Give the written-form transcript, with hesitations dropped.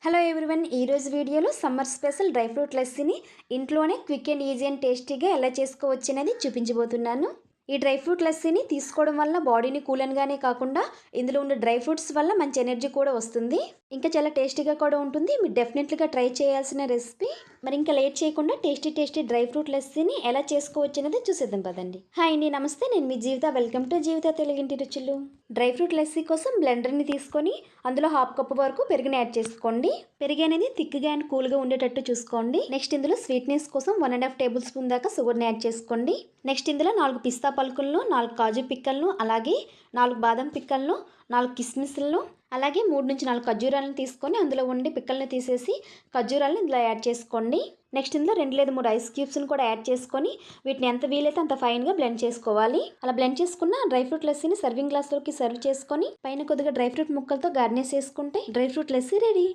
Hello everyone, ఈరోజు వీడియోలో summer special dry fruit లస్సీని ఇంట్లోనే క్విక్ అండ్ ఈజీ అండ్ టేస్టీగా ఎలా చేసుకోవచ్చు అనేది చూపించబోతున్నాను. ఈ డ్రై ఫ్రూట్ లస్సీని తీసుకోవడం వల్ల బాడీని కూలన్గానే కాకుండా ఇందులో ఉన్న డ్రై ఫ్రూట్స్ వల్ల మంచి ఎనర్జీ కూడా వస్తుంది. ఇంకా చాలా టేస్టీగా కూడా ఉంటుంది. మీరు డెఫినెట్లీగా ట్రై చేయాల్సిన రెసిపీ. మరి ఇంకా లేట్ చేయకుండా టేస్టీ డ్రై ఫ్రూట్ లస్సీని ఎలా చేసుకోవచ్చు అనేది చూసేద్దాం పదండి. హాయ్ అండి, నమస్తే. నేను మీ జీవిత. వెల్కమ్ టు జీవిత తెలుగింటి రుచులు. డ్రై ఫ్రూట్ లస్సీ కోసం బ్లెండర్ని తీసుకొని అందులో హాఫ్ కప్ వరకు పెరుగుని యాడ్ చేసుకోండి. పెరుగు అనేది థిక్గా అండ్ కూల్గా ఉండేటట్టు చూసుకోండి. నెక్స్ట్ ఇందులో స్వీట్నెస్ కోసం 1.5 టేబుల్ స్పూన్ దాకా షుగర్ని యాడ్ చేసుకోండి. నెక్స్ట్ ఇందులో 4 పిస్తా పలుకులను, 4 కాజు పిక్కలను, అలాగే 4 బాదం పిక్కలను, 4 కిస్మిస్లను, అలాగే 3 నుంచి 4 ఖర్జూరాలను తీసుకొని అందులో ఉండి పిక్కల్ని తీసేసి ఖర్జూరాలను ఇందులో యాడ్ చేసుకోండి. నెక్స్ట్ ఇందులో 2 లేదా 3 ఐస్ క్యూబ్స్ని కూడా యాడ్ చేసుకొని వీటిని ఎంత వీలైతే అంత ఫైన్గా బ్లెండ్ చేసుకోవాలి. అలా బ్లెండ్ చేసుకున్న డ్రై ఫ్రూట్ లస్సీని సర్వింగ్ గ్లాస్లోకి సర్వ్ చేసుకొని పైన కొద్దిగా డ్రై ఫ్రూట్ ముక్కలతో గార్నిష్ చేసుకుంటే డ్రై ఫ్రూట్ లస్సీ రెడీ.